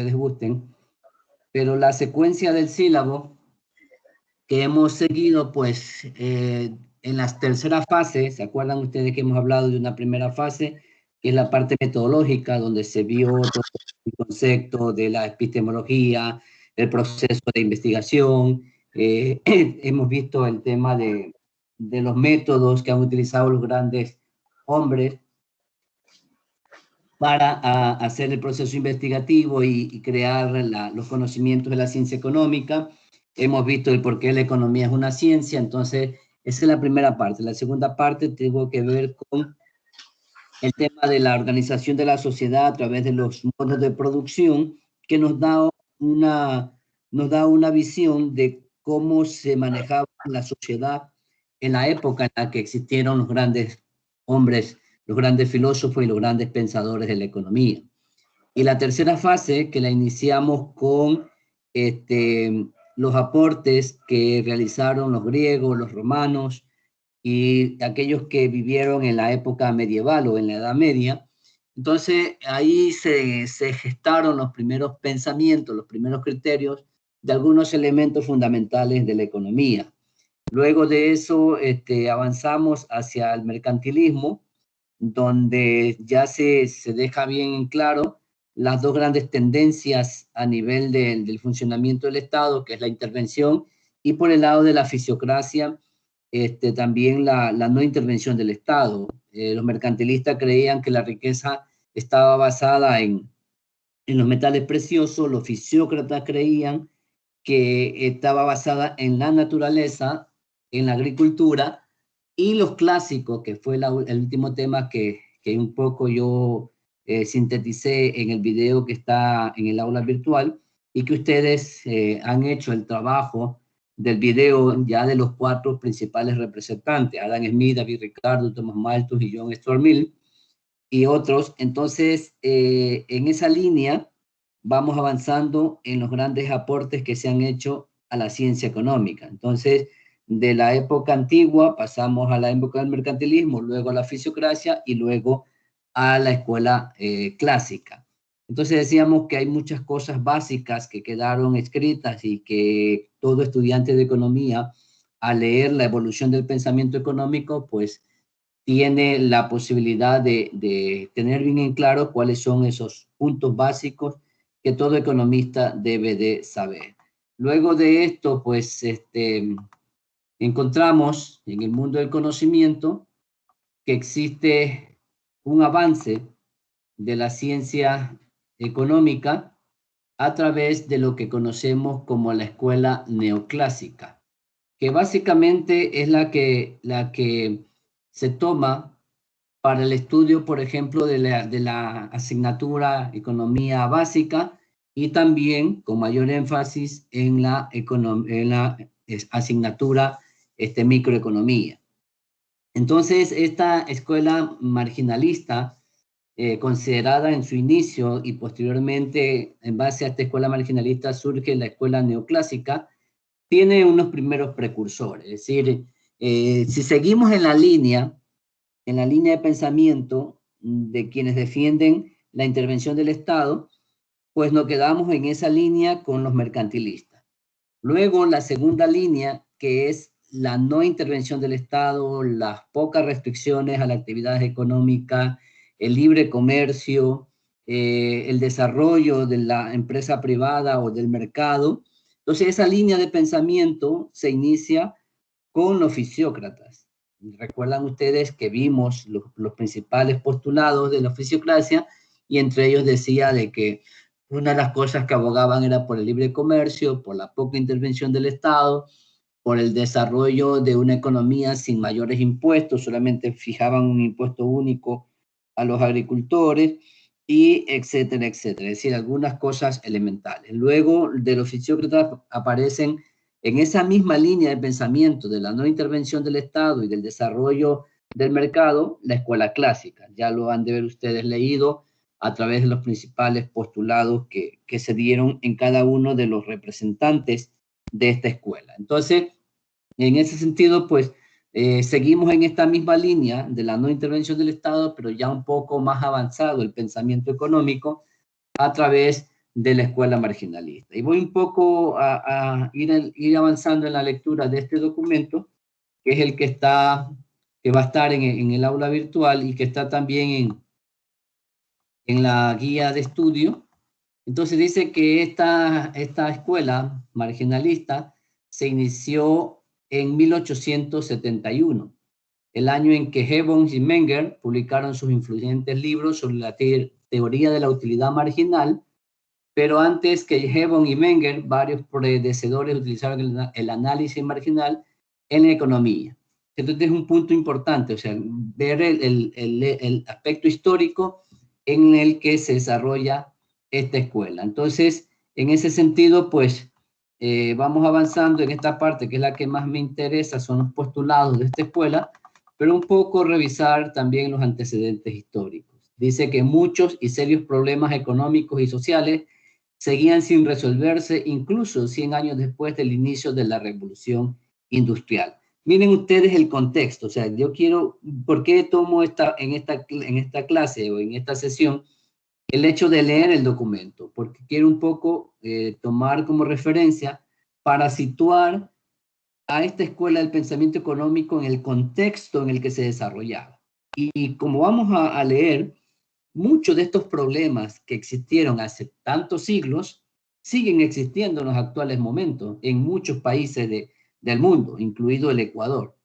ustedes gusten, pero la secuencia del sílabo que hemos seguido, pues, en la tercera fase, ¿se acuerdan ustedes que hemos hablado de una primera fase, que es la parte metodológica, donde se vio todo el concepto de la epistemología, el proceso de investigación, hemos visto el tema de los métodos que han utilizado los grandes hombres para hacer el proceso investigativo y crear los conocimientos de la ciencia económica. Hemos visto el por qué la economía es una ciencia, entonces esa es la primera parte. La segunda parte tuvo que ver con el tema de la organización de la sociedad a través de los modos de producción, que nos da una visión de cómo se manejaba la sociedad en la época en la que existieron los grandes hombres, los grandes filósofos y los grandes pensadores de la economía. Y la tercera fase, que la iniciamos con los aportes que realizaron los griegos, los romanos y aquellos que vivieron en la época medieval o en la Edad Media. Entonces ahí se gestaron los primeros pensamientos, los primeros criterios de algunos elementos fundamentales de la economía. Luego de eso avanzamos hacia el mercantilismo, donde ya se deja bien en claro las dos grandes tendencias a nivel del funcionamiento del Estado, que es la intervención, y por el lado de la fisiocracia, también la no intervención del Estado. Los mercantilistas creían que la riqueza estaba basada en los metales preciosos, los fisiócratas creían que estaba basada en la naturaleza, en la agricultura, y los clásicos, que fue el último tema que un poco yo sinteticé en el video que está en el aula virtual, y que ustedes han hecho el trabajo del video ya de los cuatro principales representantes, Adam Smith, David Ricardo, Thomas Malthus y John Stuart Mill, y otros. Entonces, en esa línea vamos avanzando en los grandes aportes que se han hecho a la ciencia económica. Entonces, de la época antigua pasamos a la época del mercantilismo, luego a la fisiocracia y luego a la escuela clásica. Entonces decíamos que hay muchas cosas básicas que quedaron escritas y que todo estudiante de economía, al leer la evolución del pensamiento económico, pues tiene la posibilidad de tener bien en claro cuáles son esos puntos básicos que todo economista debe de saber. Luego de esto, pues, encontramos en el mundo del conocimiento que existe un avance de la ciencia económica a través de lo que conocemos como la escuela neoclásica, que básicamente es la que se toma para el estudio, por ejemplo, de la asignatura Economía Básica y también con mayor énfasis en la asignatura Microeconomía. Entonces, esta escuela marginalista, considerada en su inicio y posteriormente en base a esta escuela marginalista surge la escuela neoclásica, tiene unos primeros precursores. Es decir, si seguimos en la línea de pensamiento de quienes defienden la intervención del Estado, pues nos quedamos en esa línea con los mercantilistas. Luego, la segunda línea, que es la no intervención del Estado, las pocas restricciones a la actividad económica, el libre comercio, el desarrollo de la empresa privada o del mercado. Entonces, esa línea de pensamiento se inicia con los fisiócratas. Recuerdan ustedes que vimos los principales postulados de la fisiocracia y entre ellos decía de que una de las cosas que abogaban era por el libre comercio, por la poca intervención del Estado, por el desarrollo de una economía sin mayores impuestos, solamente fijaban un impuesto único a los agricultores, y etcétera, etcétera. Es decir, algunas cosas elementales. Luego de los fisiócratas aparecen en esa misma línea de pensamiento de la no intervención del Estado y del desarrollo del mercado, la escuela clásica. Ya lo han de ver ustedes leído a través de los principales postulados que se dieron en cada uno de los representantes de esta escuela. Entonces, en ese sentido, pues, seguimos en esta misma línea de la no intervención del Estado, pero ya un poco más avanzado el pensamiento económico a través de la escuela marginalista. Y voy un poco a ir avanzando en la lectura de este documento, que es el que va a estar en el aula virtual y que está también en la guía de estudio. Entonces dice que esta escuela marginalista se inició en 1871, el año en que Gibbons y Menger publicaron sus influyentes libros sobre la teoría de la utilidad marginal, pero antes que Gibbons y Menger, varios predecesores utilizaron el análisis marginal en la economía. Entonces es un punto importante, o sea, ver el aspecto histórico en el que se desarrolla esta escuela. Entonces, en ese sentido, pues, vamos avanzando en esta parte, que es la que más me interesa, son los postulados de esta escuela, pero un poco revisar también los antecedentes históricos. Dice que muchos y serios problemas económicos y sociales seguían sin resolverse incluso 100 años después del inicio de la revolución industrial. Miren ustedes el contexto, o sea, yo quiero, ¿por qué tomo en esta clase o en esta sesión el hecho de leer el documento? Porque quiero un poco tomar como referencia para situar a esta escuela del pensamiento económico en el contexto en el que se desarrollaba. Y como vamos a leer, muchos de estos problemas que existieron hace tantos siglos siguen existiendo en los actuales momentos en muchos países del mundo, incluido el Ecuador.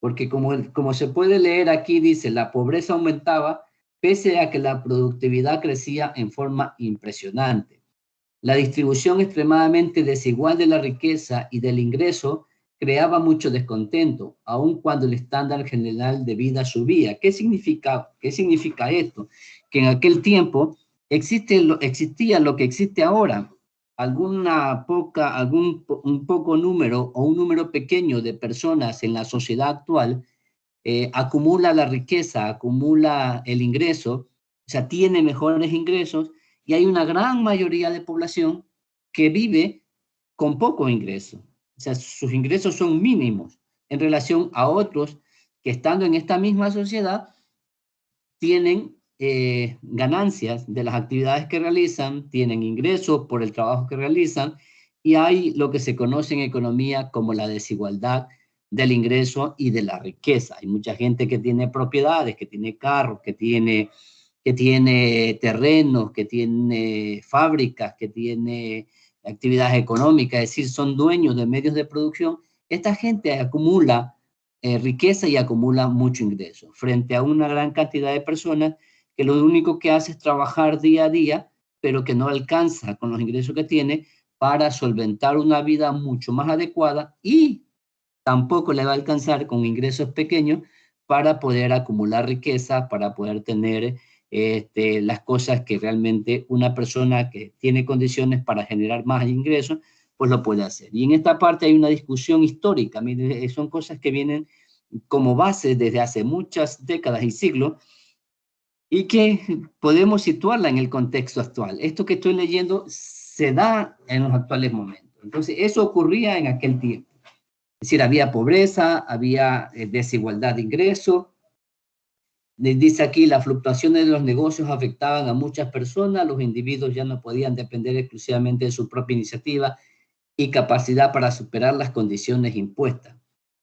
Porque como se puede leer aquí, dice, la pobreza aumentaba pese a que la productividad crecía en forma impresionante. La distribución extremadamente desigual de la riqueza y del ingreso creaba mucho descontento, aun cuando el estándar general de vida subía. ¿Qué significa esto? Que en aquel tiempo existía lo que existe ahora, un poco número o un número pequeño de personas en la sociedad actual acumula la riqueza, acumula el ingreso, o sea, tiene mejores ingresos, y hay una gran mayoría de población que vive con poco ingreso. O sea, sus ingresos son mínimos en relación a otros que estando en esta misma sociedad tienen ganancias de las actividades que realizan, tienen ingresos por el trabajo que realizan, y hay lo que se conoce en economía como la desigualdad del ingreso y de la riqueza. Hay mucha gente que tiene propiedades, que tiene carros, que tiene terrenos, que tiene fábricas, que tiene actividades económicas, es decir, son dueños de medios de producción. Esta gente acumula riqueza y acumula mucho ingreso frente a una gran cantidad de personas que lo único que hace es trabajar día a día, pero que no alcanza con los ingresos que tiene para solventar una vida mucho más adecuada, y tampoco le va a alcanzar con ingresos pequeños para poder acumular riqueza, para poder tener las cosas que realmente una persona que tiene condiciones para generar más ingresos, pues lo puede hacer. Y en esta parte hay una discusión histórica, son cosas que vienen como base desde hace muchas décadas y siglos, y que podemos situarla en el contexto actual. Esto que estoy leyendo se da en los actuales momentos. Entonces, eso ocurría en aquel tiempo. Es decir, había pobreza, había desigualdad de ingreso. Dice aquí, las fluctuaciones de los negocios afectaban a muchas personas, los individuos ya no podían depender exclusivamente de su propia iniciativa y capacidad para superar las condiciones impuestas.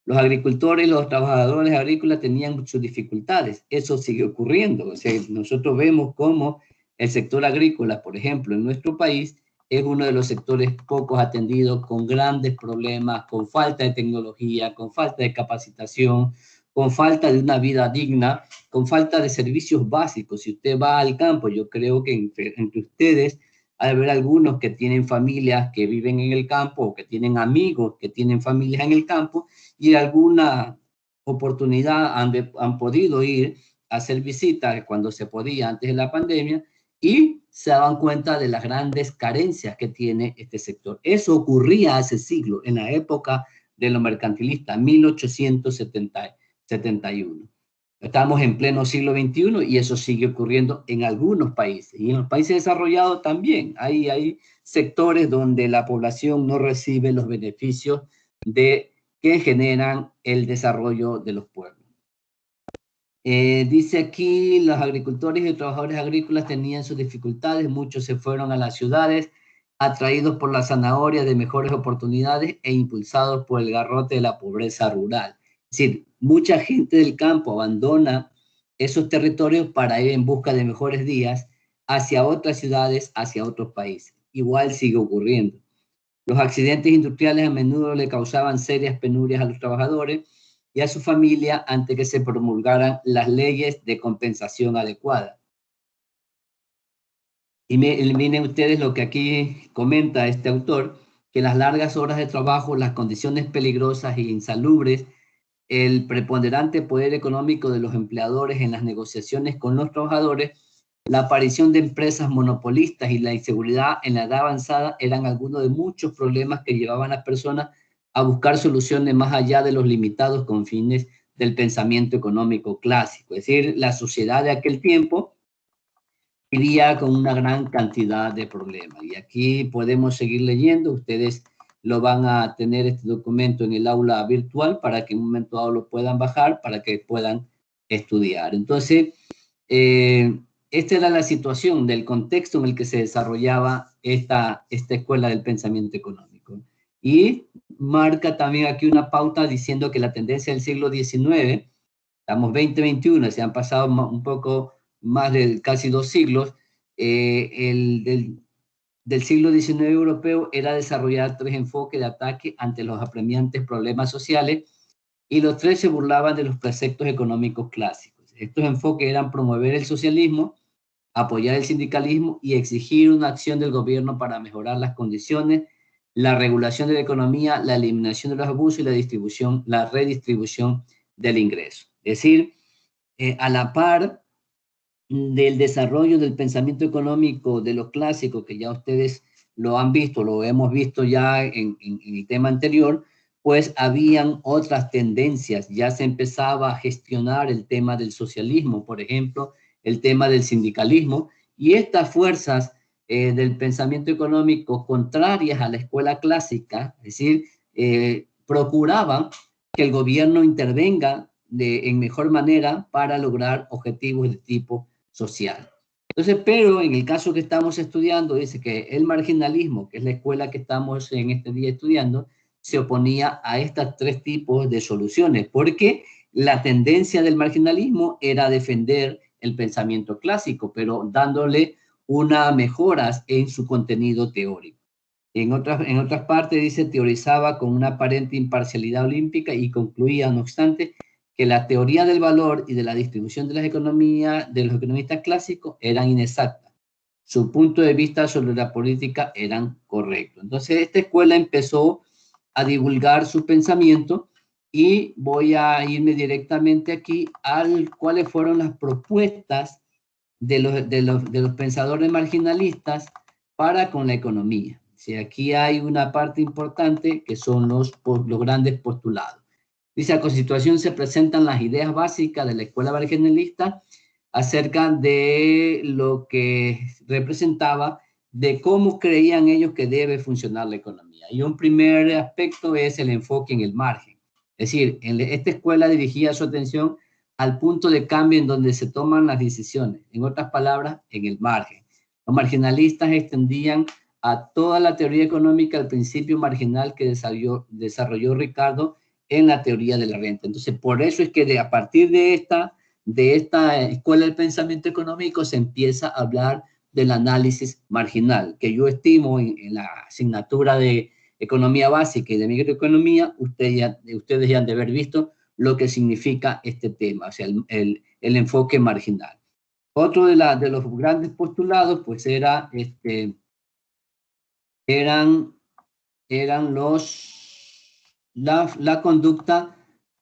Los agricultores y los trabajadores agrícolas tenían sus dificultades. Eso sigue ocurriendo. O sea, nosotros vemos cómo el sector agrícola, por ejemplo, en nuestro país, es uno de los sectores pocos atendidos, con grandes problemas, con falta de tecnología, con falta de capacitación, con falta de una vida digna, con falta de servicios básicos. Si usted va al campo, yo creo que entre ustedes hay haber algunos que tienen familias que viven en el campo, o que tienen amigos que tienen familias en el campo, y alguna oportunidad han podido ir a hacer visitas cuando se podía antes de la pandemia, y se daban cuenta de las grandes carencias que tiene este sector. Eso ocurría hace siglos, en la época de los mercantilistas, 1871. Estamos en pleno siglo XXI y eso sigue ocurriendo en algunos países. Y en los países desarrollados también hay sectores donde la población no recibe los beneficios que generan el desarrollo de los pueblos. Dice aquí, los agricultores y trabajadores agrícolas tenían sus dificultades, muchos se fueron a las ciudades atraídos por la zanahoria de mejores oportunidades e impulsados por el garrote de la pobreza rural. Es decir, mucha gente del campo abandona esos territorios para ir en busca de mejores días hacia otras ciudades, hacia otros países. Igual sigue ocurriendo. Los accidentes industriales a menudo le causaban serias penurias a los trabajadores y a su familia antes que se promulgaran las leyes de compensación adecuada. Y miren ustedes lo que aquí comenta este autor, que las largas horas de trabajo, las condiciones peligrosas e insalubres, el preponderante poder económico de los empleadores en las negociaciones con los trabajadores, la aparición de empresas monopolistas y la inseguridad en la edad avanzada eran algunos de muchos problemas que llevaban a las personas a buscar soluciones más allá de los limitados confines del pensamiento económico clásico. Es decir, la sociedad de aquel tiempo vivía con una gran cantidad de problemas. Y aquí podemos seguir leyendo. Ustedes lo van a tener este documento en el aula virtual para que en un momento dado lo puedan bajar, para que puedan estudiar. Entonces, esta era la situación del contexto en el que se desarrollaba esta escuela del pensamiento económico. Y marca también aquí una pauta diciendo que la tendencia del siglo XIX, estamos 2021, se han pasado un poco más de casi 2 siglos, del siglo XIX europeo era desarrollar 3 enfoques de ataque ante los apremiantes problemas sociales, y los 3 se burlaban de los preceptos económicos clásicos. Estos enfoques eran promover el socialismo, apoyar el sindicalismo y exigir una acción del gobierno para mejorar las condiciones, la regulación de la economía, la eliminación de los abusos y la redistribución del ingreso. Es decir, a la par del desarrollo del pensamiento económico de los clásicos, que ya ustedes lo han visto, lo hemos visto ya en el tema anterior, pues habían otras tendencias. Ya se empezaba a gestionar el tema del socialismo, por ejemplo, el tema del sindicalismo, y estas fuerzas del pensamiento económico contrarias a la escuela clásica, es decir, procuraban que el gobierno intervenga en mejor manera para lograr objetivos de tipo social. Entonces, pero en el caso que estamos estudiando, dice que el marginalismo, que es la escuela que estamos en este día estudiando, se oponía a estos 3 tipos de soluciones, porque la tendencia del marginalismo era defender el pensamiento clásico, pero dándole unas mejoras en su contenido teórico. En otras partes dice, teorizaba con una aparente imparcialidad olímpica y concluía, no obstante, que la teoría del valor y de la distribución de las economías de los economistas clásicos eran inexactas. Su punto de vista sobre la política eran correctos. Entonces, esta escuela empezó a divulgar su pensamiento, y voy a irme directamente aquí a cuáles fueron las propuestas de los pensadores marginalistas para con la economía. Si aquí hay una parte importante que son los grandes postulados. Dice, a continuación se presentan las ideas básicas de la escuela marginalista acerca de lo que representaba, de cómo creían ellos que debe funcionar la economía. Y un primer aspecto es el enfoque en el margen. Es decir, esta escuela dirigía su atención al punto de cambio en donde se toman las decisiones. En otras palabras, en el margen. Los marginalistas extendían a toda la teoría económica el principio marginal que desarrolló Ricardo en la teoría de la renta. Entonces, por eso es que a partir de esta escuela del pensamiento económico se empieza a hablar del análisis marginal, que yo estimo en la asignatura de economía básica y de microeconomía, ustedes ya han de haber visto lo que significa este tema, o sea, el enfoque marginal. Otro de los grandes postulados, pues eran la conducta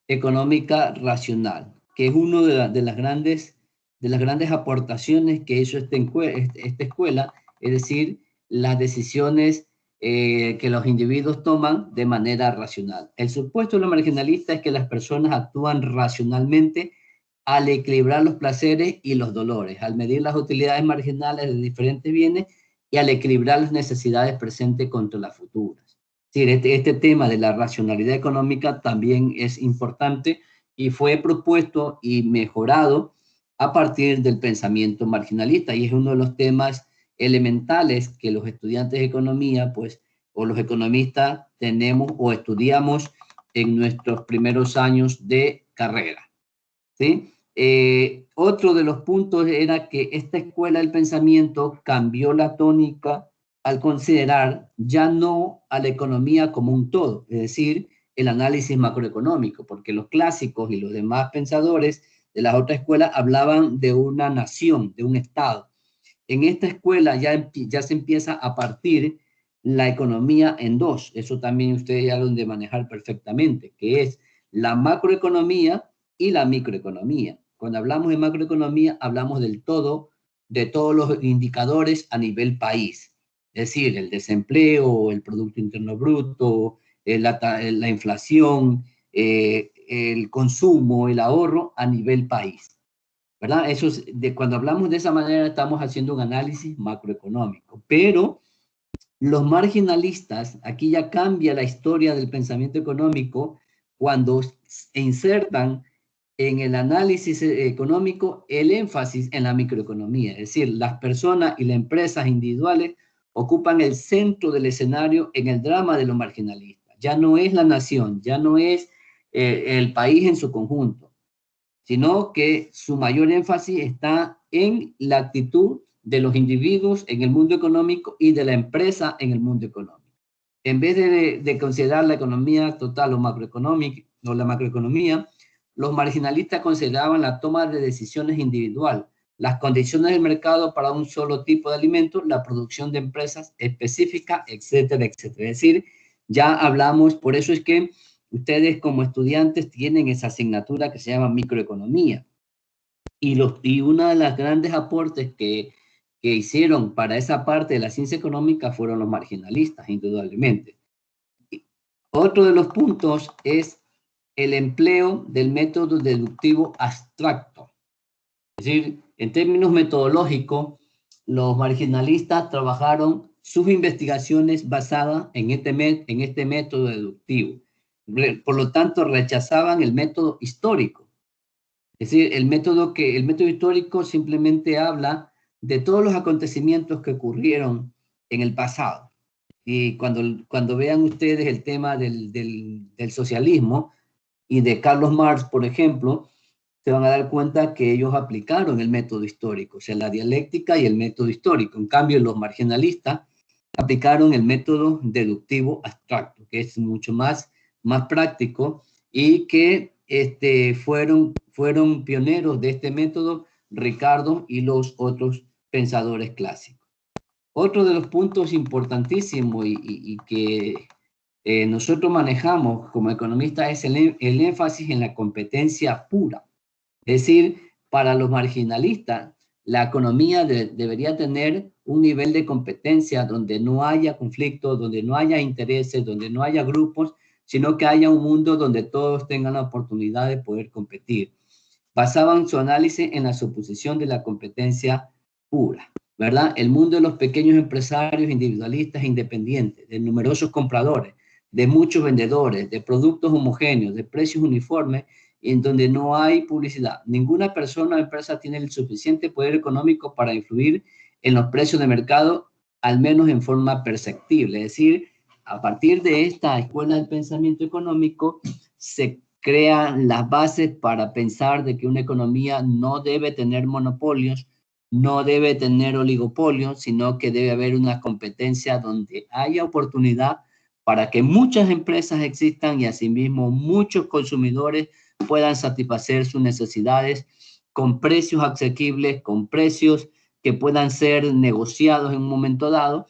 económica racional, que es una de las grandes aportaciones que hizo esta escuela, es decir, las decisiones que los individuos toman de manera racional. El supuesto de lo marginalista es que las personas actúan racionalmente al equilibrar los placeres y los dolores, al medir las utilidades marginales de diferentes bienes y al equilibrar las necesidades presentes contra las futuras. Sí, este tema de la racionalidad económica también es importante y fue propuesto y mejorado a partir del pensamiento marginalista, y es uno de los temas elementales que los estudiantes de economía, pues, o los economistas tenemos o estudiamos en nuestros primeros años de carrera, ¿sí? Otro de los puntos era que esta escuela del pensamiento cambió la tónica al considerar ya no a la economía como un todo, es decir, el análisis macroeconómico, porque los clásicos y los demás pensadores de las otras escuelas hablaban de una nación, de un estado. En esta escuela ya se empieza a partir la economía en dos. Eso también ustedes ya lo han de manejar perfectamente, que es la macroeconomía y la microeconomía. Cuando hablamos de macroeconomía, hablamos del todo, de todos los indicadores a nivel país. Es decir, el desempleo, el Producto Interno Bruto, la inflación, el consumo, el ahorro a nivel país. ¿Verdad? Eso es, cuando hablamos de esa manera estamos haciendo un análisis macroeconómico, pero los marginalistas, aquí ya cambia la historia del pensamiento económico cuando insertan en el análisis económico el énfasis en la microeconomía, es decir, las personas y las empresas individuales ocupan el centro del escenario en el drama de los marginalistas. Ya no es la nación, ya no es el país en su conjunto, sino que su mayor énfasis está en la actitud de los individuos en el mundo económico y de la empresa en el mundo económico. En vez de considerar la economía total o macroeconómica o la macroeconomía, los marginalistas consideraban la toma de decisiones individual, las condiciones del mercado para un solo tipo de alimento, la producción de empresas específicas, etcétera, etcétera. Es decir, ya hablamos, por eso es que ustedes como estudiantes tienen esa asignatura que se llama microeconomía. Y una de las grandes aportes que hicieron para esa parte de la ciencia económica fueron los marginalistas, indudablemente. Otro de los puntos es el empleo del método deductivo abstracto. Es decir, en términos metodológicos, los marginalistas trabajaron sus investigaciones basadas en este método deductivo. Por lo tanto, rechazaban el método histórico. Es decir, el método histórico simplemente habla de todos los acontecimientos que ocurrieron en el pasado. Y cuando vean ustedes el tema del socialismo y de Carlos Marx, por ejemplo, se van a dar cuenta que ellos aplicaron el método histórico, o sea, la dialéctica y el método histórico. En cambio, los marginalistas aplicaron el método deductivo abstracto, que es mucho más práctico y que fueron pioneros de este método Ricardo y los otros pensadores clásicos. Otro de los puntos importantísimos y que nosotros manejamos como economistas es el énfasis en la competencia pura. Es decir, para los marginalistas, la economía debería tener un nivel de competencia donde no haya conflictos, donde no haya intereses, donde no haya grupos, sino que haya un mundo donde todos tengan la oportunidad de poder competir. Basaban su análisis en la suposición de la competencia pura, ¿verdad? El mundo de los pequeños empresarios individualistas e independientes, de numerosos compradores, de muchos vendedores, de productos homogéneos, de precios uniformes, en donde no hay publicidad. Ninguna persona o empresa tiene el suficiente poder económico para influir en los precios de mercado, al menos en forma perceptible. Es decir, a partir de esta escuela del pensamiento económico, se crean las bases para pensar de que una economía no debe tener monopolios, no debe tener oligopolios, sino que debe haber una competencia donde haya oportunidad para que muchas empresas existan y asimismo muchos consumidores puedan satisfacer sus necesidades con precios asequibles, con precios que puedan ser negociados en un momento dado,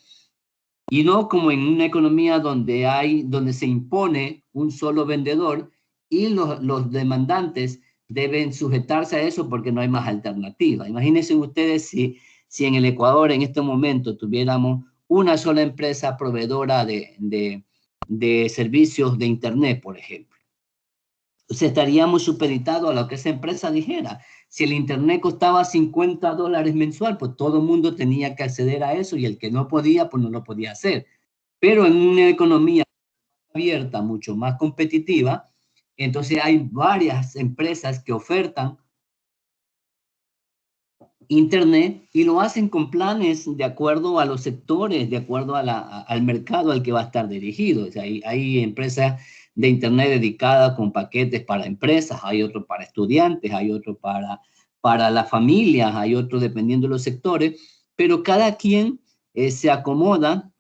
y no como en una economía donde se impone un solo vendedor y los demandantes deben sujetarse a eso porque no hay más alternativa. Imagínense ustedes si en el Ecuador en este momento tuviéramos una sola empresa proveedora de servicios de Internet, por ejemplo. Entonces estaríamos supeditados a lo que esa empresa dijera. Si el Internet costaba $50 mensual, pues todo el mundo tenía que acceder a eso y el que no podía, pues no lo podía hacer. Pero en una economía abierta, mucho más competitiva, entonces hay varias empresas que ofertan Internet, y lo hacen con planes de acuerdo a los sectores, de acuerdo a al mercado al que va a estar dirigido. O sea, hay empresas de Internet dedicadas con paquetes para empresas, hay otro para estudiantes, hay otro para las familias, hay otro dependiendo de los sectores, pero cada quien se acomoda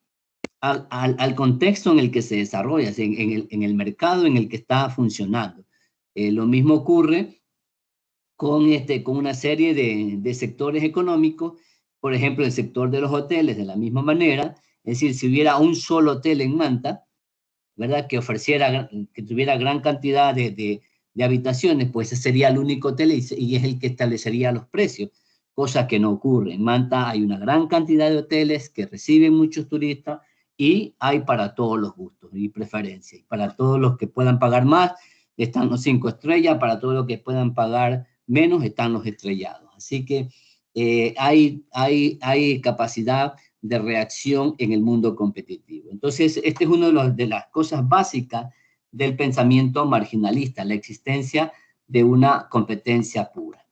al contexto en el que se desarrolla, en el mercado en el que está funcionando. Lo mismo ocurre con una serie de sectores económicos, por ejemplo, el sector de los hoteles, de la misma manera. Es decir, si hubiera un solo hotel en Manta, ¿verdad?, que que tuviera gran cantidad de habitaciones, pues ese sería el único hotel y es el que establecería los precios, cosa que no ocurre. En Manta hay una gran cantidad de hoteles que reciben muchos turistas y hay para todos los gustos y preferencias. Para todos los que puedan pagar más están los 5 estrellas, para todos los que puedan pagar menos están los estrellados. Así que hay capacidad de reacción en el mundo competitivo. Entonces, este es una de las cosas básicas del pensamiento marginalista, la existencia de una competencia pura.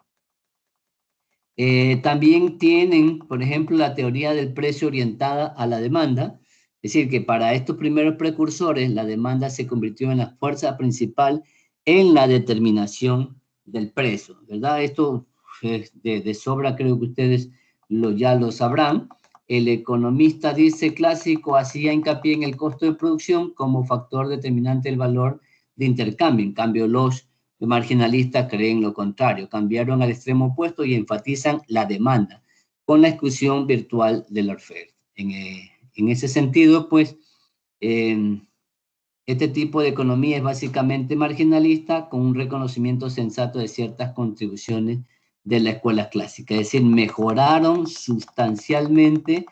También tienen, por ejemplo, la teoría del precio orientada a la demanda, es decir, que para estos primeros precursores la demanda se convirtió en la fuerza principal en la determinación del precio, ¿verdad? Esto de sobra creo que ustedes ya lo sabrán. El economista, dice clásico, hacía hincapié en el costo de producción como factor determinante del valor de intercambio. En cambio, los marginalistas creen lo contrario, cambiaron al extremo opuesto y enfatizan la demanda con la exclusión virtual de la oferta. En ese sentido, pues, este tipo de economía es básicamente marginalista con un reconocimiento sensato de ciertas contribuciones de la escuela clásica, es decir, mejoraron sustancialmente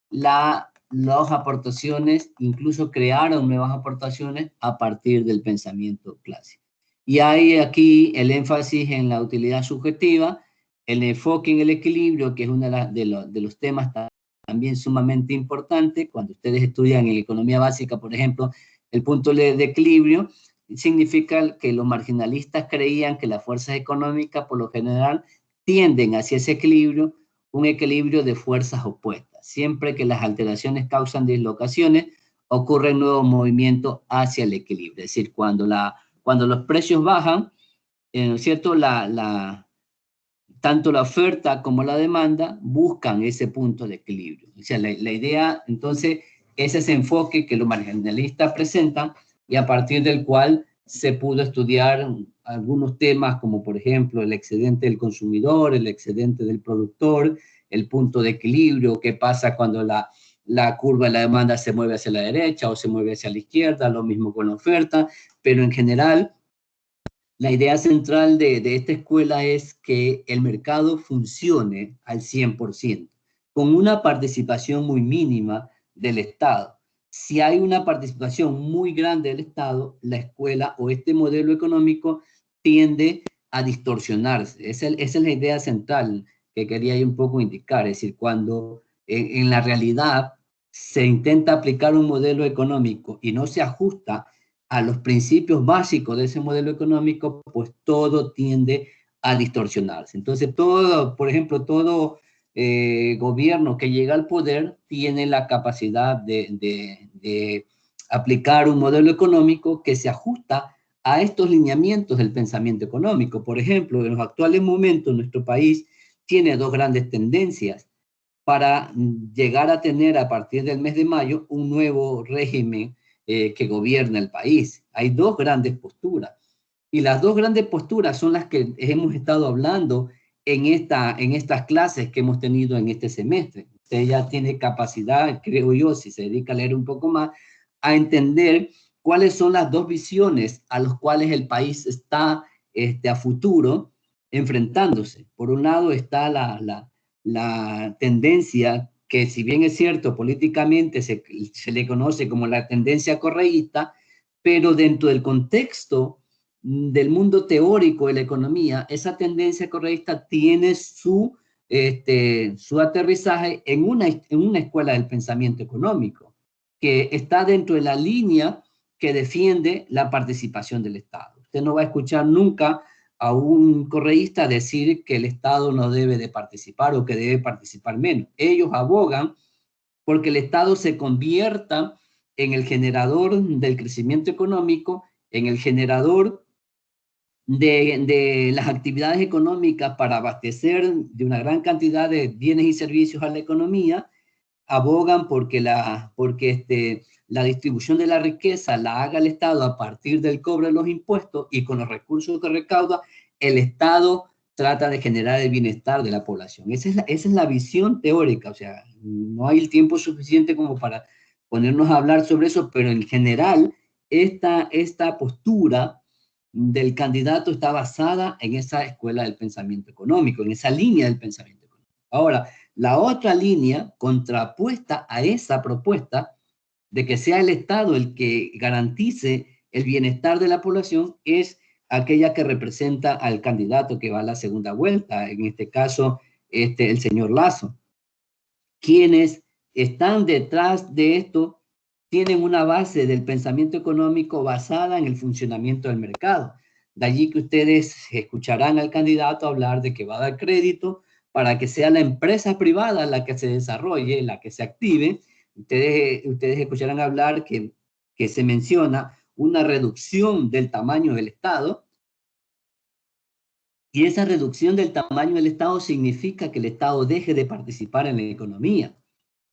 las aportaciones, incluso crearon nuevas aportaciones a partir del pensamiento clásico. Y hay aquí el énfasis en la utilidad subjetiva, el enfoque en el equilibrio, que es uno de los temas también sumamente importante. Cuando ustedes estudian en economía básica, por ejemplo, el punto de equilibrio significa que los marginalistas creían que las fuerzas económicas por lo general tienden hacia ese equilibrio, un equilibrio de fuerzas opuestas. Siempre que las alteraciones causan dislocaciones, ocurre un nuevo movimiento hacia el equilibrio. Es decir, cuando los precios bajan, ¿no es cierto?, tanto la oferta como la demanda buscan ese punto de equilibrio. O sea, la idea, entonces, es ese enfoque que los marginalistas presentan y a partir del cual se pudo estudiar algunos temas como, por ejemplo, el excedente del consumidor, el excedente del productor, el punto de equilibrio, qué pasa cuando la curva de la demanda se mueve hacia la derecha o se mueve hacia la izquierda, lo mismo con la oferta, pero en general, la idea central de esta escuela es que el mercado funcione al 100%, con una participación muy mínima del Estado. Si hay una participación muy grande del Estado, la escuela o este modelo económico tiende a distorsionarse. Esa es la idea central que quería yo un poco indicar. Es decir, cuando en la realidad se intenta aplicar un modelo económico y no se ajusta a los principios básicos de ese modelo económico, pues todo tiende a distorsionarse. Entonces, por ejemplo, todo gobierno que llega al poder tiene la capacidad de aplicar un modelo económico que se ajusta a estos lineamientos del pensamiento económico. Por ejemplo, en los actuales momentos, nuestro país tiene dos grandes tendencias para llegar a tener a partir del mes de mayo un nuevo régimen que gobierna el país. Hay dos grandes posturas y las dos grandes posturas son las que hemos estado hablando en estas clases que hemos tenido en este semestre. Usted ya tiene capacidad, creo yo, si se dedica a leer un poco más, a entender cuáles son las dos visiones a las cuales el país está a futuro enfrentándose. Por un lado está la tendencia que, si bien es cierto, políticamente se le conoce como la tendencia correísta, pero dentro del contexto del mundo teórico de la economía, esa tendencia correísta tiene su aterrizaje en una escuela del pensamiento económico, que está dentro de la línea que defiende la participación del Estado. Usted no va a escuchar nunca a un correísta decir que el Estado no debe de participar o que debe participar menos. Ellos abogan porque el Estado se convierta en el generador del crecimiento económico, en el generador de las actividades económicas para abastecer de una gran cantidad de bienes y servicios a la economía. Abogan porque la distribución de la riqueza la haga el Estado a partir del cobro de los impuestos, y con los recursos que recauda, el Estado trata de generar el bienestar de la población. Esa es la visión teórica. O sea, no hay el tiempo suficiente como para ponernos a hablar sobre eso, pero en general esta postura del candidato está basada en esa escuela del pensamiento económico, en esa línea del pensamiento económico. Ahora, la otra línea contrapuesta a esa propuesta de que sea el Estado el que garantice el bienestar de la población es aquella que representa al candidato que va a la segunda vuelta, en este caso, el señor Lasso. Quienes están detrás de esto tienen una base del pensamiento económico basada en el funcionamiento del mercado. De allí que ustedes escucharán al candidato hablar de que va a dar crédito para que sea la empresa privada la que se desarrolle, la que se active. Ustedes escucharán hablar que se menciona una reducción del tamaño del Estado, y esa reducción del tamaño del Estado significa que el Estado deje de participar en la economía,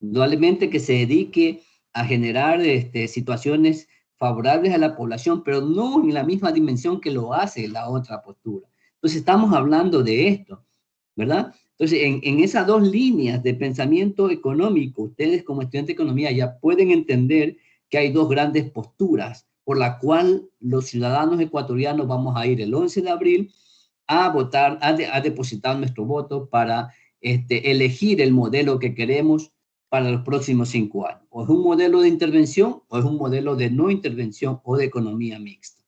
indudablemente que se dedique a generar situaciones favorables a la población, pero no en la misma dimensión que lo hace la otra postura. Entonces estamos hablando de esto, ¿verdad? Entonces, en esas dos líneas de pensamiento económico, ustedes como estudiantes de economía ya pueden entender que hay dos grandes posturas por la cual los ciudadanos ecuatorianos vamos a ir el 11 de abril a votar, a depositar nuestro voto para elegir el modelo que queremos para los próximos 5 años. O es un modelo de intervención o es un modelo de no intervención o de economía mixta.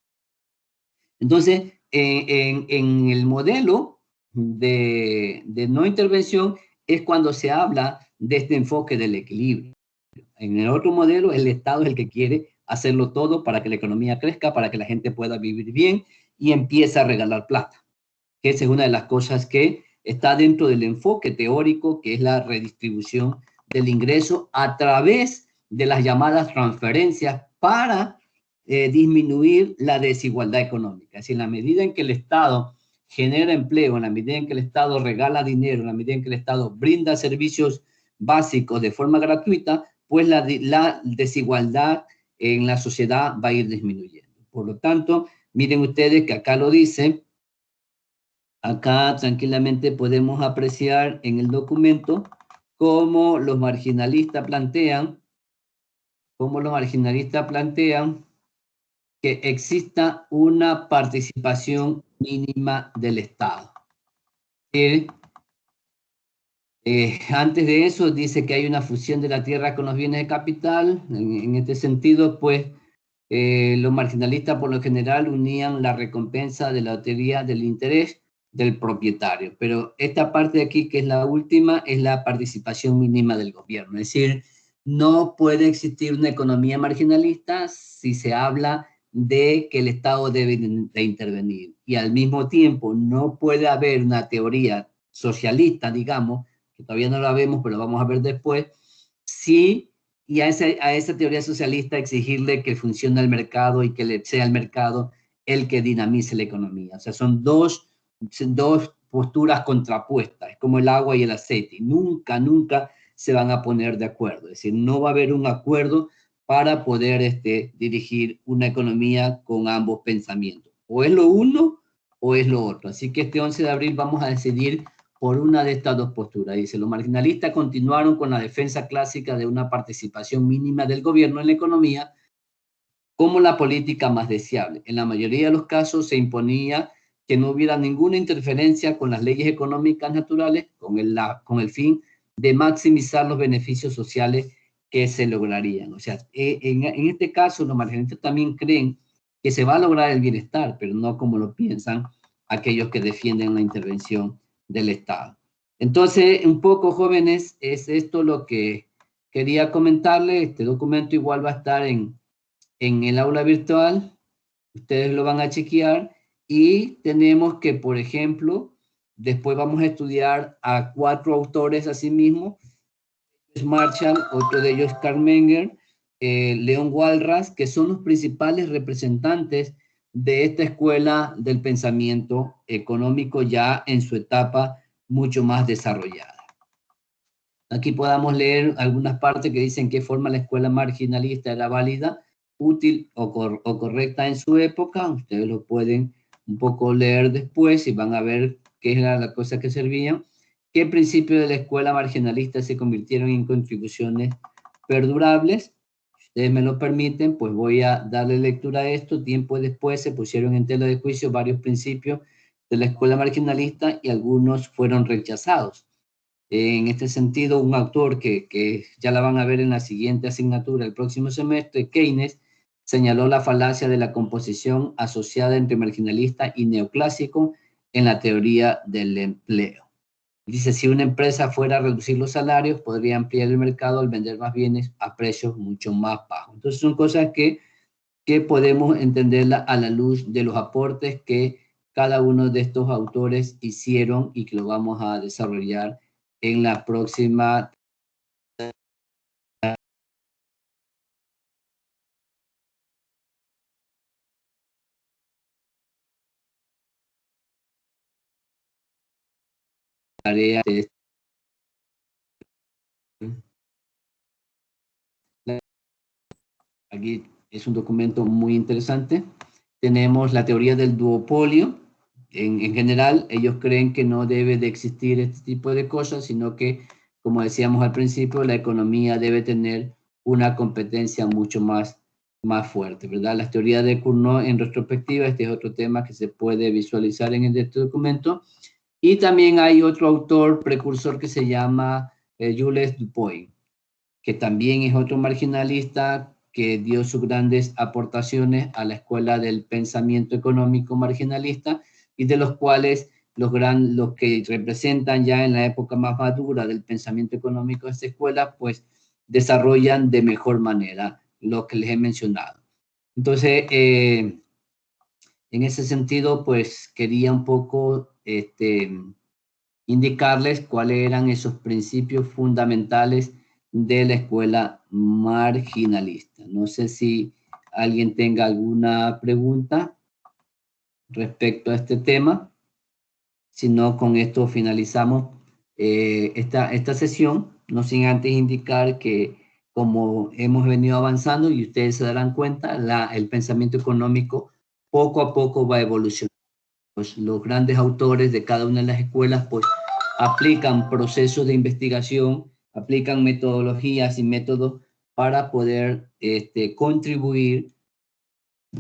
Entonces, en el modelo de no intervención es cuando se habla de este enfoque del equilibrio. En el otro modelo, el Estado es el que quiere hacerlo todo para que la economía crezca, para que la gente pueda vivir bien, y empieza a regalar plata. Esa es una de las cosas que está dentro del enfoque teórico, que es la redistribución del ingreso a través de las llamadas transferencias para disminuir la desigualdad económica. Es decir, en la medida en que el Estado genera empleo, en la medida en que el Estado regala dinero, en la medida en que el Estado brinda servicios básicos de forma gratuita, pues la desigualdad en la sociedad va a ir disminuyendo. Por lo tanto, miren ustedes que acá lo dice. Acá tranquilamente podemos apreciar en el documento cómo los marginalistas plantean que exista una participación mínima del Estado. Antes de eso dice que hay una fusión de la tierra con los bienes de capital. En este sentido, pues, los marginalistas por lo general unían la recompensa de la lotería del interés del propietario. Pero esta parte de aquí, que es la última, es la participación mínima del gobierno. Es decir, no puede existir una economía marginalista si se habla de que el Estado debe de intervenir. Y al mismo tiempo no puede haber una teoría socialista, digamos, que todavía no la vemos, pero vamos a ver después, sí, y a esa teoría socialista exigirle que funcione el mercado y que sea el mercado el que dinamice la economía. O sea, son dos posturas contrapuestas, es como el agua y el aceite. Nunca se van a poner de acuerdo. Es decir, no va a haber un acuerdo para poder dirigir una economía con ambos pensamientos. O es lo uno o es lo otro. Así que este 11 de abril vamos a decidir por una de estas dos posturas. Dice, los marginalistas continuaron con la defensa clásica de una participación mínima del gobierno en la economía como la política más deseable. En la mayoría de los casos se imponía que no hubiera ninguna interferencia con las leyes económicas naturales con el fin de maximizar los beneficios sociales que se lograrían. O sea, en este caso los marginalistas también creen que se va a lograr el bienestar, pero no como lo piensan aquellos que defienden la intervención del Estado. Entonces, un poco, jóvenes, es esto lo que quería comentarles. Este documento igual va a estar en el aula virtual, ustedes lo van a chequear Y tenemos que, por ejemplo, después vamos a estudiar a 4 autores asimismo, Marshall, otro de ellos Karl Menger, Leon Walras, que son los principales representantes de esta escuela del pensamiento económico ya en su etapa mucho más desarrollada. Aquí podamos leer algunas partes que dicen qué forma la escuela marginalista era válida, útil o correcta en su época. Ustedes lo pueden un poco leer después y van a ver qué era la cosa que servían. ¿Qué principios de la escuela marginalista se convirtieron en contribuciones perdurables? Si ustedes me lo permiten, pues voy a darle lectura a esto. Tiempo después se pusieron en tela de juicio varios principios de la escuela marginalista y algunos fueron rechazados. En este sentido, un autor que ya la van a ver en la siguiente asignatura el próximo semestre, Keynes, señaló la falacia de la composición asociada entre marginalista y neoclásico en la teoría del empleo. Dice, si una empresa fuera a reducir los salarios, podría ampliar el mercado al vender más bienes a precios mucho más bajos. Entonces son cosas que podemos entenderla a la luz de los aportes que cada uno de estos autores hicieron y que lo vamos a desarrollar en la próxima tarea. Aquí es un documento muy interesante. Tenemos la teoría del duopolio. En general, ellos creen que no debe de existir este tipo de cosas, sino que, como decíamos al principio, la economía debe tener una competencia mucho más fuerte, ¿verdad? La teoría de Cournot en retrospectiva, este es otro tema que se puede visualizar en este documento. Y también hay otro autor precursor que se llama Jules Dupuy, que también es otro marginalista que dio sus grandes aportaciones a la escuela del pensamiento económico marginalista y de los cuales los que representan ya en la época más madura del pensamiento económico de esta escuela, pues desarrollan de mejor manera lo que les he mencionado. Entonces, en ese sentido, pues quería un poco indicarles cuáles eran esos principios fundamentales de la escuela marginalista. No sé si alguien tenga alguna pregunta respecto a este tema. Si no, con esto finalizamos esta sesión, no sin antes indicar que como hemos venido avanzando y ustedes se darán cuenta, el pensamiento económico poco a poco va evolucionando. Pues los grandes autores de cada una de las escuelas pues aplican procesos de investigación, aplican metodologías y métodos para poder contribuir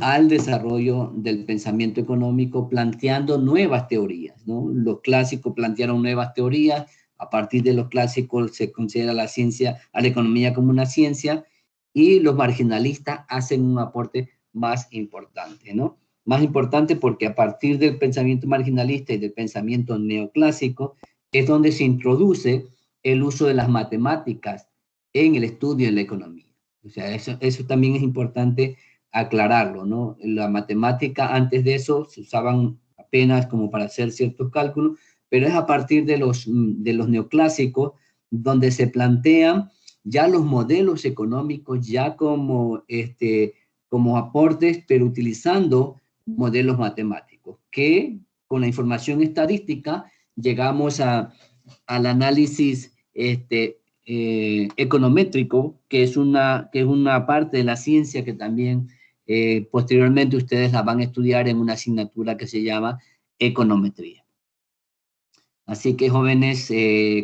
al desarrollo del pensamiento económico planteando nuevas teorías, ¿no? Los clásicos plantearon nuevas teorías, a partir de los clásicos se considera la ciencia, a la economía como una ciencia, y los marginalistas hacen un aporte más importante, ¿no? Más importante porque a partir del pensamiento marginalista y del pensamiento neoclásico es donde se introduce el uso de las matemáticas en el estudio de la economía. O sea, eso también es importante aclararlo, ¿no? La matemática antes de eso se usaban apenas como para hacer ciertos cálculos, pero es a partir de los neoclásicos donde se plantean ya los modelos económicos ya como, como aportes, pero utilizando modelos matemáticos, que con la información estadística llegamos al análisis econométrico, que es una parte de la ciencia que también posteriormente ustedes la van a estudiar en una asignatura que se llama econometría. Así que jóvenes,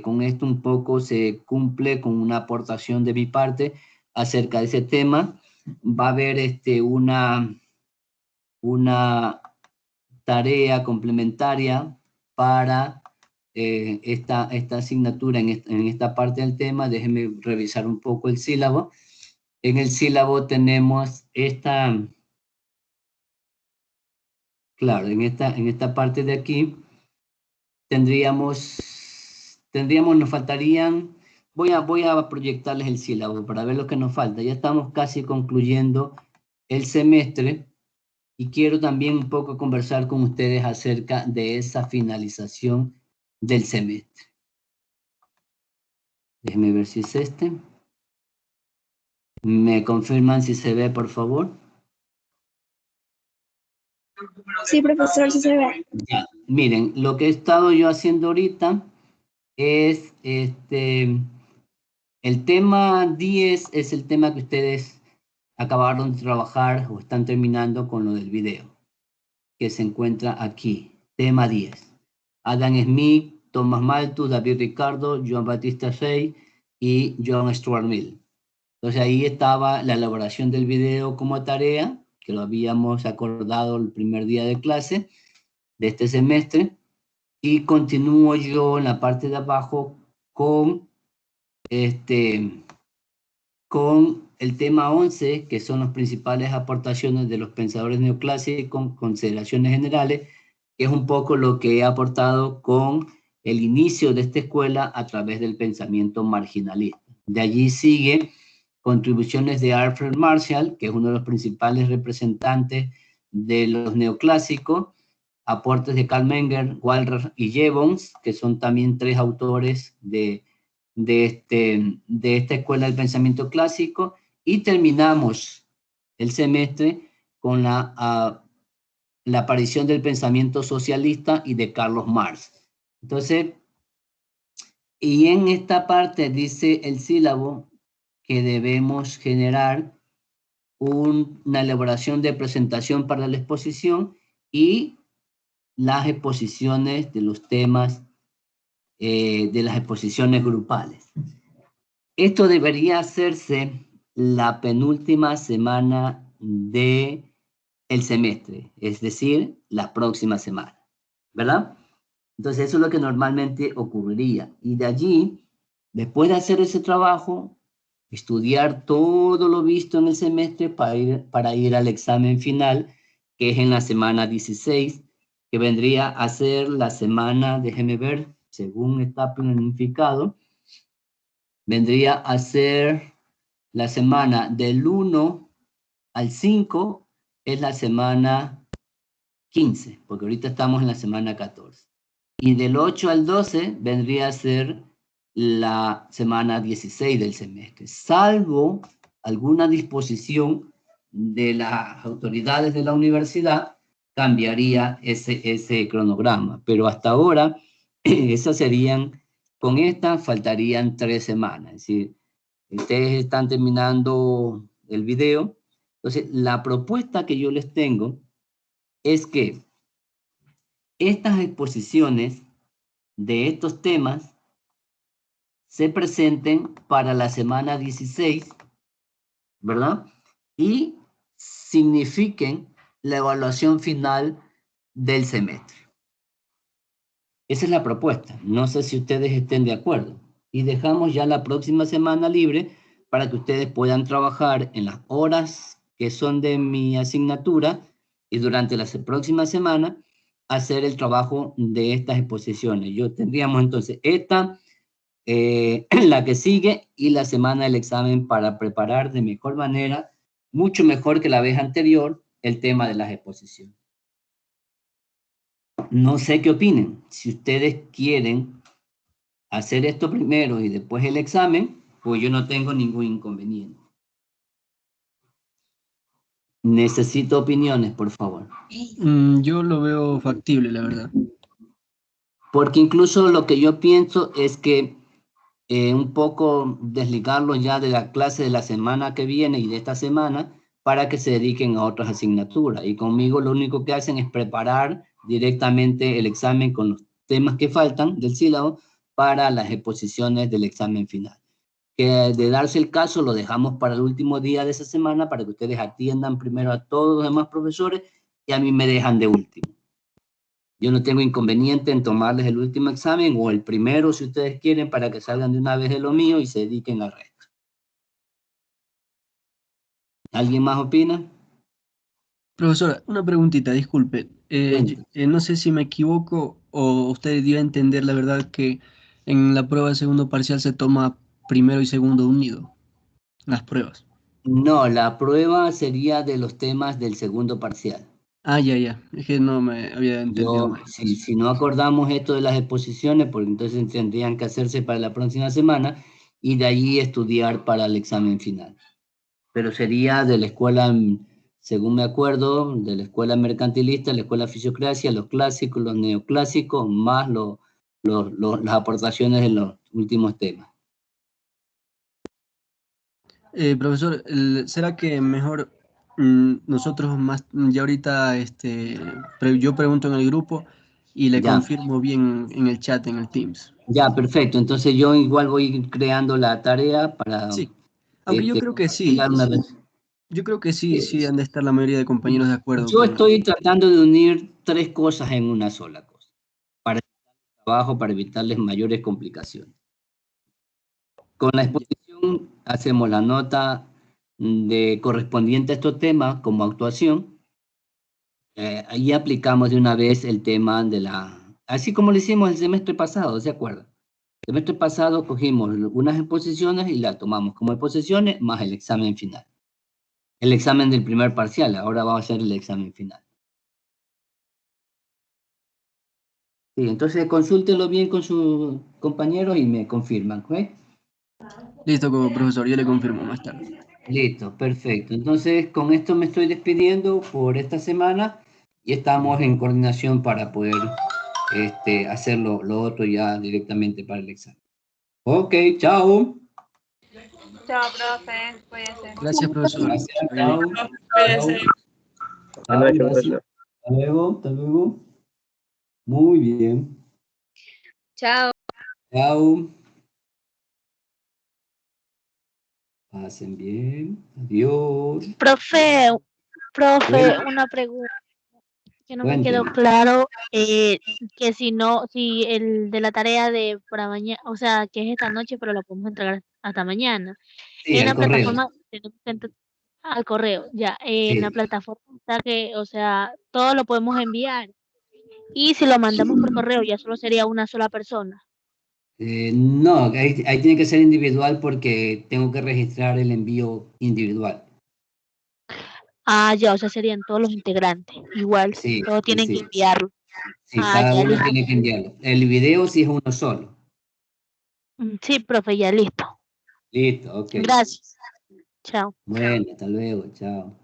con esto un poco se cumple con una aportación de mi parte acerca de ese tema. Va a haber una tarea complementaria para esta asignatura en esta parte del tema. Déjenme revisar un poco el sílabo. En el sílabo tenemos claro, en esta parte de aquí nos faltarían, voy a proyectarles el sílabo para ver lo que nos falta. Ya estamos casi concluyendo el semestre y quiero también un poco conversar con ustedes acerca de esa finalización del semestre. Déjenme ver si es este. ¿Me confirman si se ve, por favor? Sí, profesor, sí se ve. Ya, miren, lo que he estado yo haciendo ahorita es el tema 10 es el tema que ustedes acabaron de trabajar o están terminando con lo del video, que se encuentra aquí, tema 10. Adam Smith, Thomas Malthus, David Ricardo, Joan Batista Rey y John Stuart Mill. Entonces ahí estaba la elaboración del video como tarea, que lo habíamos acordado el primer día de clase de este semestre, y continúo yo en la parte de abajo con el tema 11, que son las principales aportaciones de los pensadores neoclásicos, consideraciones generales, que es un poco lo que he aportado con el inicio de esta escuela a través del pensamiento marginalista. De allí sigue contribuciones de Alfred Marshall, que es uno de los principales representantes de los neoclásicos, aportes de Karl Menger, Walras y Jevons, que son también tres autores de esta escuela del pensamiento clásico, y terminamos el semestre con la aparición del pensamiento socialista y de Carlos Marx. Entonces, y en esta parte dice el sílabo que debemos generar una elaboración de presentación para la exposición y las exposiciones de los temas de las exposiciones grupales. Esto debería hacerse la penúltima semana del semestre, es decir, la próxima semana, ¿verdad? Entonces eso es lo que normalmente ocurriría. Y de allí, después de hacer ese trabajo, estudiar todo lo visto en el semestre para ir al examen final, que es en la semana 16, que vendría a ser la semana, déjenme ver, según está planificado, vendría a ser la semana del 1 al 5, es la semana 15, porque ahorita estamos en la semana 14. Y del 8 al 12 vendría a ser la semana 16 del semestre, salvo alguna disposición de las autoridades de la universidad, cambiaría ese cronograma. Pero hasta ahora, esas serían, con esta faltarían 3 semanas. Es decir, ustedes están terminando el video. Entonces, la propuesta que yo les tengo es que estas exposiciones de estos temas se presenten para la semana 16, ¿verdad? Y signifiquen la evaluación final del semestre. Esa es la propuesta. No sé si ustedes estén de acuerdo. Y dejamos ya la próxima semana libre para que ustedes puedan trabajar en las horas que son de mi asignatura y durante la próxima semana hacer el trabajo de estas exposiciones. Tendríamos entonces esta, la que sigue y la semana del examen para preparar de mejor manera, mucho mejor que la vez anterior, el tema de las exposiciones. No sé qué opinen. Si ustedes quieren hacer esto primero y después el examen, pues yo no tengo ningún inconveniente. Necesito opiniones, por favor. Yo lo veo factible, la verdad. Porque incluso lo que yo pienso es que un poco desligarlo ya de la clase de la semana que viene y de esta semana para que se dediquen a otras asignaturas. Y conmigo lo único que hacen es preparar directamente el examen con los temas que faltan del sílabo para las exposiciones del examen final. Que de darse el caso lo dejamos para el último día de esa semana para que ustedes atiendan primero a todos los demás profesores y a mí me dejan de último. Yo no tengo inconveniente en tomarles el último examen o el primero si ustedes quieren para que salgan de una vez de lo mío y se dediquen al resto. ¿Alguien más opina? Profesora, una preguntita, disculpe. No sé si me equivoco o usted dio a entender la verdad que en la prueba de segundo parcial se toma primero y segundo unido, las pruebas. No, la prueba sería de los temas del segundo parcial. Ah, ya. Es que no me había entendido mal. Si no acordamos esto de las exposiciones, pues entonces tendrían que hacerse para la próxima semana y de ahí estudiar para el examen final. Pero sería de la escuela, según me acuerdo, de la escuela mercantilista, la escuela fisiocracia, los clásicos, los neoclásicos, más las aportaciones en los últimos temas. Profesor, ¿será que mejor nosotros más, ya ahorita yo pregunto en el grupo y le Ya, confirmo bien en el chat, en el Teams? ya, perfecto. Entonces yo igual voy creando la tarea para Sí, aunque yo creo que sí, dar una yo creo que sí, eh, sí han de estar la mayoría de compañeros de acuerdo Yo con... estoy tratando de unir tres cosas en una sola cosa, para el trabajo, para evitarles mayores complicaciones. Con la exposición hacemos la nota de correspondiente a estos temas como actuación. Ahí aplicamos de una vez el tema así como lo hicimos el semestre pasado, ¿se acuerdan? El semestre pasado cogimos unas exposiciones y las tomamos como exposiciones más el examen final. El examen del primer parcial, ahora vamos a hacer el examen final. Sí, entonces consúltenlo bien con sus compañeros y me confirman, ¿ok? Listo, como profesor, yo le confirmo más tarde. Listo, perfecto. Entonces, con esto me estoy despidiendo por esta semana y estamos en coordinación para poder hacer lo otro ya directamente para el examen. Ok, chao. Chao, profe. Cuídese. Gracias, profesor. Gracias, Adiós. chao. Cuídese. Chao, gracias. Hasta luego, hasta luego. Muy bien. Chao. Chao. Pasen bien. Adiós. Profe, Bueno, una pregunta que no me quedó cuéntenme. claro, que si el de la tarea de para mañana, o sea, que es esta noche, pero la podemos entregar hasta mañana. Sí, En el la correo. plataforma, tenemos que al correo, ya, en la Sí. plataforma está que, o sea, todo lo podemos enviar. Y si lo mandamos por correo, ya solo sería una sola persona. No, ahí tiene que ser individual porque tengo que registrar el envío individual. Ah, ya, o sea, serían todos los integrantes. Igual, Sí, todos sí, tienen que sí. enviarlo. Sí, Ah, cada ya, uno listo. tiene que enviarlo. El video sí es uno solo. Sí, profe, ya listo. Listo, ok. Gracias. Chao. Bueno, hasta luego, chao.